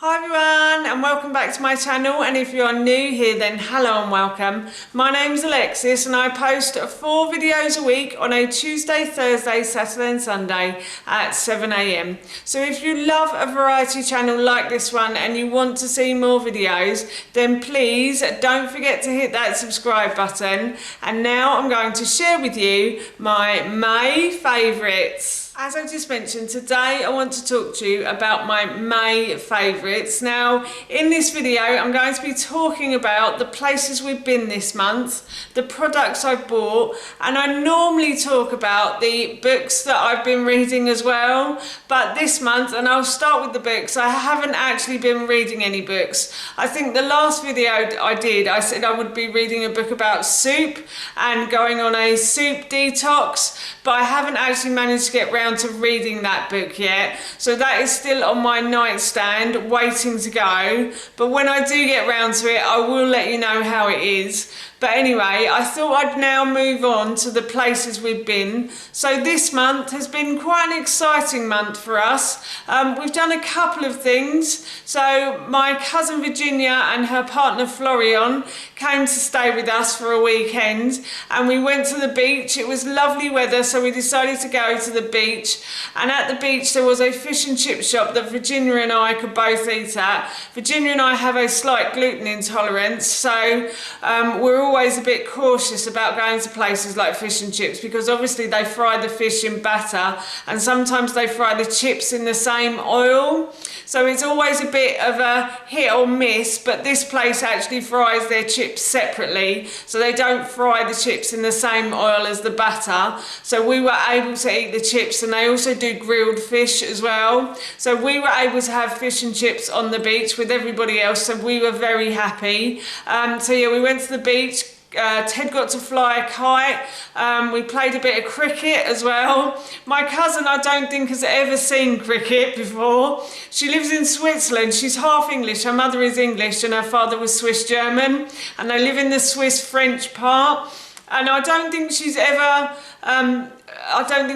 Hi everyone and welcome back to my channel, and if you're new here then hello and welcome. My name's Alexis and I post 4 videos a week on a Tuesday, Thursday, Saturday and Sunday at 7 AM. So if you love a variety channel like this one and you want to see more videos, then please don't forget to hit that subscribe button. And now I'm going to share with you my May favourites. As I just mentioned, today I want to talk to you about my May favourites. Now, in this video, I'm going to be talking about the places we've been this month, the products I've bought, and I normally talk about the books that I've been reading as well. But this month, and I'll start with the books, I haven't actually been reading any books. I think the last video I did, I said I would be reading a book about soup and going on a soup detox, but I haven't actually managed to get round to reading that book yet, so that is still on my nightstand waiting to go. But when I do get round to it, I will let you know how it is. But anyway, I thought I'd now move on to the places we've been. So this month has been quite an exciting month for us. We've done a couple of things. So my cousin Virginia and her partner Florian came to stay with us for a weekend, and we went to the beach. It was lovely weather, so we decided to go to the beach. And at the beach there was a fish and chip shop that Virginia and I could both eat at. Virginia and I have a slight gluten intolerance, so we're always a bit cautious about going to places like fish and chips, because obviously they fry the fish in batter and sometimes they fry the chips in the same oil, so it's always a bit of a hit or miss. But this place actually fries their chips separately, so they don't fry the chips in the same oil as the batter, so we were able to eat the chips. And they also do grilled fish as well, so we were able to have fish and chips on the beach with everybody else, so we were very happy. So yeah, we went to the beach. Ted got to fly a kite. We played a bit of cricket as well. My cousin, I don't think, has ever seen cricket before. She lives in Switzerland. She's half English. Her mother is English and her father was Swiss German, and they live in the Swiss French part. And I don't think she's ever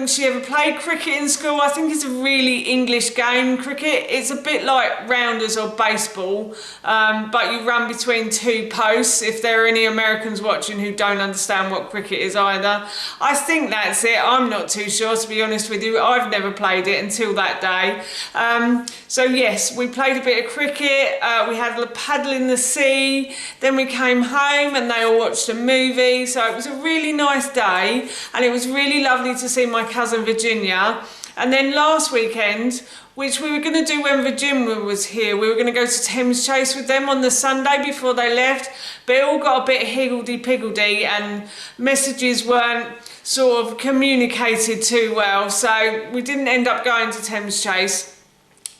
she ever played cricket in school. I think it's a really English game, cricket. It's a bit like rounders or baseball, but you run between 2 posts, if there are any Americans watching who don't understand what cricket is either. I think that's it. I'm not too sure, to be honest with you. I've never played it until that day. So yes, we played a bit of cricket. We had a paddle in the sea. Then we came home and they all watched a movie. So it was a really nice day, and it was really lovely to see my cousin Virginia. And then last weekend, which we were going to do when Virginia was here, we were going to go to Thames Chase with them on the Sunday before they left, but it all got a bit higgledy-piggledy and messages weren't sort of communicated too well, so we didn't end up going to Thames Chase.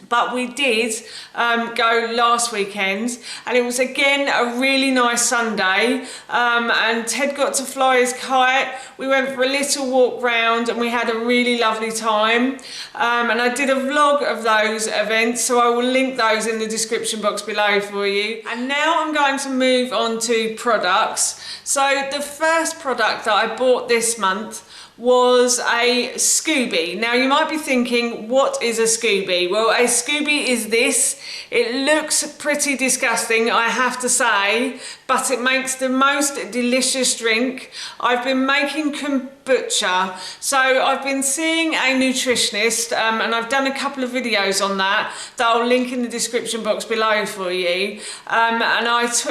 But we did go last weekend, and it was again a really nice Sunday, and Ted got to fly his kite. We went for a little walk round and we had a really lovely time, and I did a vlog of those events, so I will link those in the description box below for you. And now I'm going to move on to products. So the first product that I bought this month was a Scoby. Now you might be thinking, what is a Scoby? Well, a Scoby is this. It looks pretty disgusting, I have to say, but it makes the most delicious drink. I've been making kombucha, so I've been seeing a nutritionist, and I've done a couple of videos on that I'll link in the description box below for you. And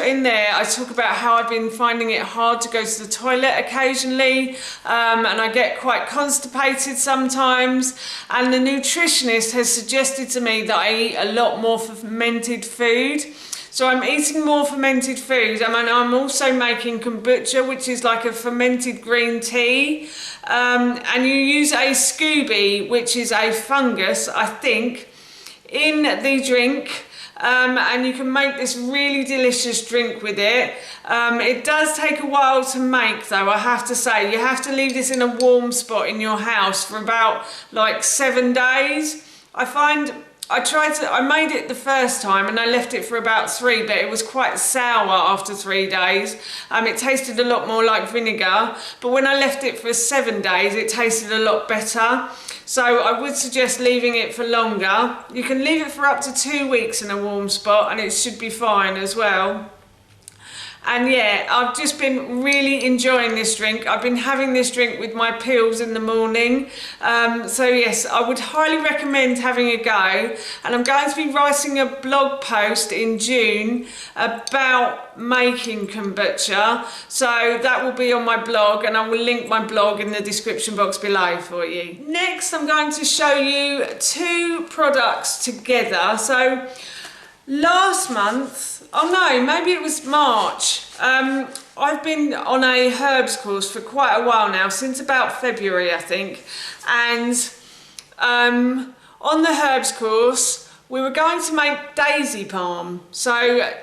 in there I talk about how I've been finding it hard to go to the toilet occasionally, and I get quite constipated sometimes, and the nutritionist has suggested to me that I eat a lot more fermented food. So I'm eating more fermented food. I'm also making kombucha, which is like a fermented green tea. And you use a Scoby, which is a fungus, I think, in the drink. And you can make this really delicious drink with it. It does take a while to make though, I have to say. You have to leave this in a warm spot in your house for about like 7 days. I find I made it the first time and I left it for about 3, but it was quite sour after 3 days. It tasted a lot more like vinegar, but when I left it for 7 days, it tasted a lot better. So I would suggest leaving it for longer. You can leave it for up to 2 weeks in a warm spot and it should be fine as well. And yeah, I've just been really enjoying this drink. I've been having this drink with my pills in the morning. So yes, I would highly recommend having a go. And I'm going to be writing a blog post in June about making kombucha. So that will be on my blog, and I will link my blog in the description box below for you. Next, I'm going to show you 2 products together. So last month, oh no, maybe it was March. I've been on a herbs course for quite a while now, since about February I think. And on the herbs course, we were going to make daisy balm. So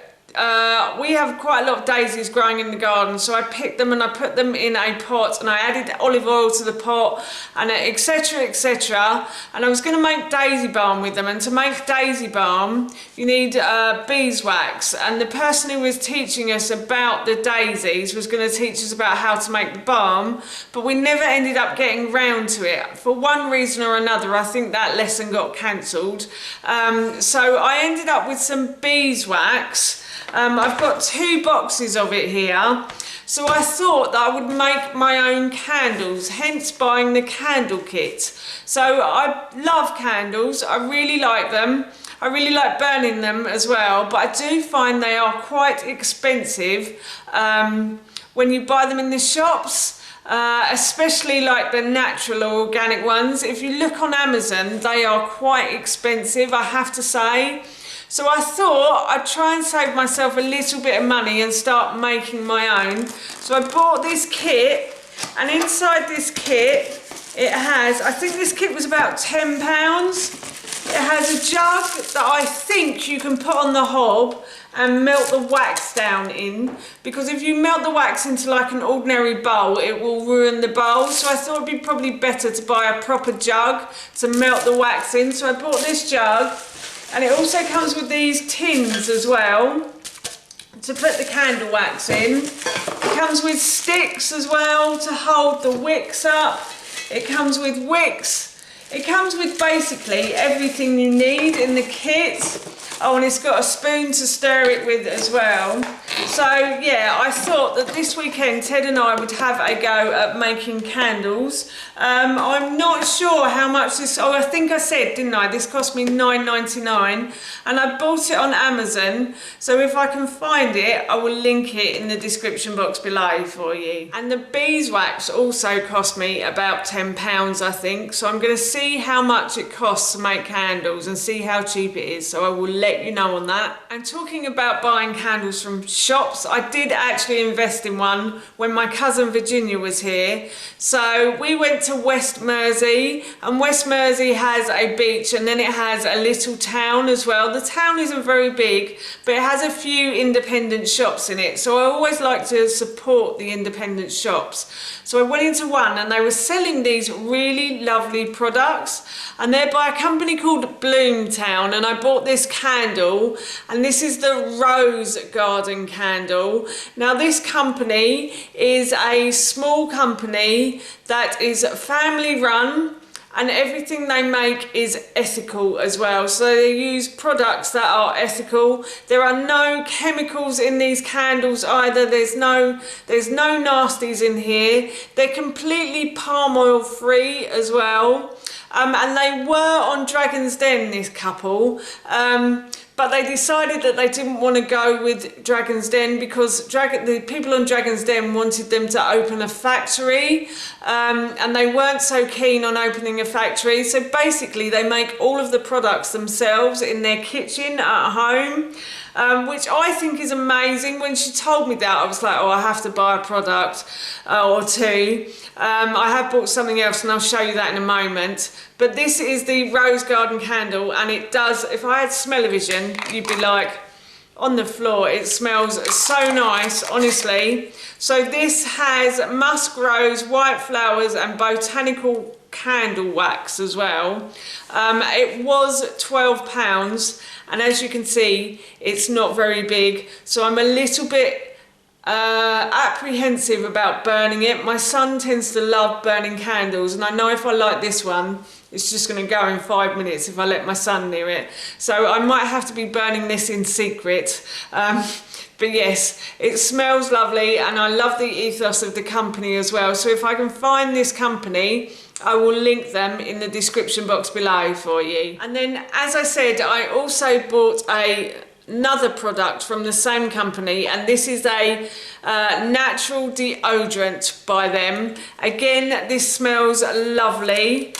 we have quite a lot of daisies growing in the garden, so I picked them and I put them in a pot and I added olive oil to the pot and etc, etc, and I was going to make daisy balm with them. And to make daisy balm you need beeswax, and the person who was teaching us about the daisies was going to teach us about how to make the balm, but we never ended up getting round to it for one reason or another. I think that lesson got cancelled. So I ended up with some beeswax. I've got 2 boxes of it here, so I thought that I would make my own candles, hence buying the candle kit. So I love candles, I really like them, I really like burning them as well, but I do find they are quite expensive when you buy them in the shops, especially like the natural or organic ones. If you look on Amazon, they are quite expensive, I have to say. So I thought I'd try and save myself a little bit of money and start making my own. So I bought this kit, and inside this kit it has, I think this kit was about £10. It has a jug that I think you can put on the hob and melt the wax down in, because if you melt the wax into like an ordinary bowl it will ruin the bowl. So I thought it'd be probably better to buy a proper jug to melt the wax in. So I bought this jug. And it also comes with these tins as well to put the candle wax in. It comes with sticks as well to hold the wicks up. It comes with wicks. It comes with basically everything you need in the kit. Oh, and it's got a spoon to stir it with as well. So yeah, I thought that this weekend Ted and I would have a go at making candles. I'm not sure how much this, oh I think I said, didn't I, this cost me $9.99, and I bought it on Amazon, so if I can find it I will link it in the description box below for you. And the beeswax also cost me about £10 I think, so I'm going to see how much it costs to make candles and see how cheap it is, so I will let you know on that. And talking about buying candles from shops, I did actually invest in one when my cousin Virginia was here. So we went to West Mersey, and West Mersey has a beach and then it has a little town as well. The town isn't very big, but it has a few independent shops in it, so I always like to support the independent shops. So I went into one and they were selling these really lovely products, and they're by a company called Bloomtown, and I bought this candle, and this is the Rose Garden candle. Now this company is a small company that is family run, and everything they make is ethical as well. So they use products that are ethical. There are no chemicals in these candles either. There's no nasties in here. They're completely palm oil free as well. And they were on Dragon's Den, this couple, but they decided that they didn't want to go with Dragon's Den because the people on Dragon's Den wanted them to open a factory, and they weren't so keen on opening a factory. So basically they make all of the products themselves in their kitchen at home, which I think is amazing. When she told me that, I was like, oh, I have to buy a product or 2. I have bought something else and I'll show you that in a moment. But this is the Rose Garden candle, and it does, if I had smell-o-vision, you'd be like on the floor. It smells so nice, honestly. So this has musk rose, white flowers and botanical candle wax as well. It was £12, and as you can see, it's not very big, so I'm a little bit apprehensive about burning it. My son tends to love burning candles, and I know if I light this one, it's just going to go in 5 minutes if I let my son near it. So I might have to be burning this in secret. But yes, it smells lovely, and I love the ethos of the company as well. So if I can find this company, I will link them in the description box below for you. And then, as I said, I also bought another product from the same company, and this is a natural deodorant by them. Again, this smells lovely.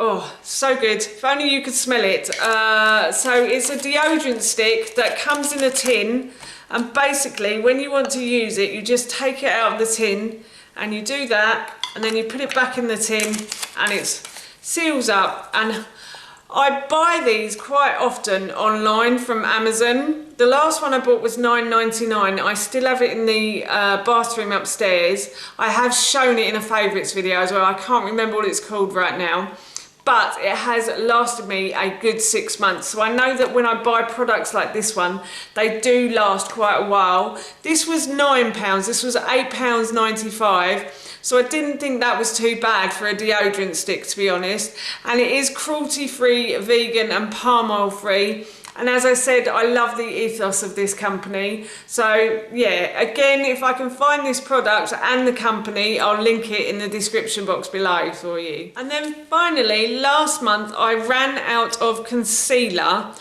Oh, so good. If only you could smell it. So it's a deodorant stick that comes in a tin, and basically when you want to use it, you just take it out of the tin and you do that, and then you put it back in the tin and it seals up. And I buy these quite often online from Amazon. The last one I bought was £9.99. I still have it in the bathroom upstairs. I have shown it in a favourites video as well. I can't remember what it's called right now, but it has lasted me a good 6 months. So I know that when I buy products like this one, they do last quite a while. This was £9, this was £8.95. So I didn't think that was too bad for a deodorant stick, to be honest. And it is cruelty-free, vegan and palm oil free. And as I said, I love the ethos of this company. So yeah, again, if I can find this product and the company, I'll link it in the description box below for you. And then finally, last month, I ran out of concealer.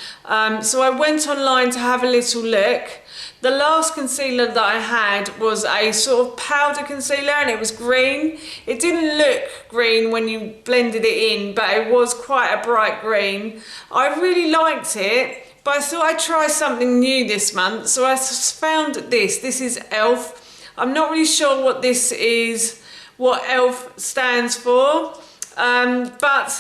So I went online to have a little look. The last concealer that I had was a sort of powder concealer, and it was green. It didn't look green when you blended it in, but it was quite a bright green. I really liked it, but I thought I'd try something new this month. So I found this. This is e.l.f. I'm not really sure what this is, what e.l.f. stands for, but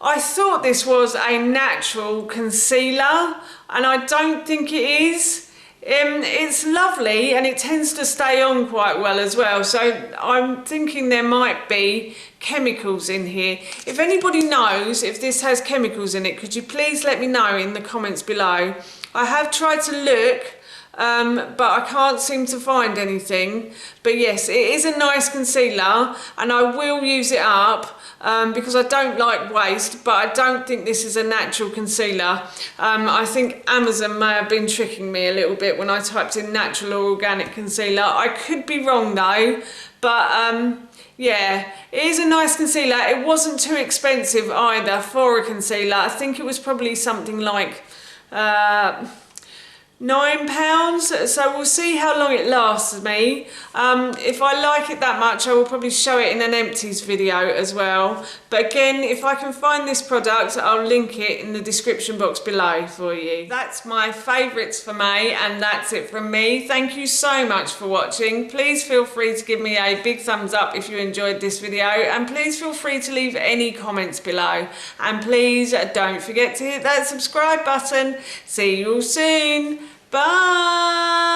I thought this was a natural concealer, and I don't think it is. It's lovely, and it tends to stay on quite well as well, so I'm thinking there might be chemicals in here. If anybody knows if this has chemicals in it, could you please let me know in the comments below. I have tried to look, but I can't seem to find anything. But yes, it is a nice concealer, and I will use it up because I don't like waste, but I don't think this is a natural concealer. I think Amazon may have been tricking me a little bit when I typed in natural or organic concealer. I could be wrong though, but yeah, it is a nice concealer. It wasn't too expensive either for a concealer. I think it was probably something like £9, so we'll see how long it lasts me. If I like it that much, I will probably show it in an empties video as well. But again, if I can find this product, I'll link it in the description box below for you. That's my favourites for May, and that's it from me. Thank you so much for watching. Please feel free to give me a big thumbs up if you enjoyed this video, and please feel free to leave any comments below. And please don't forget to hit that subscribe button. See you all soon. Bye!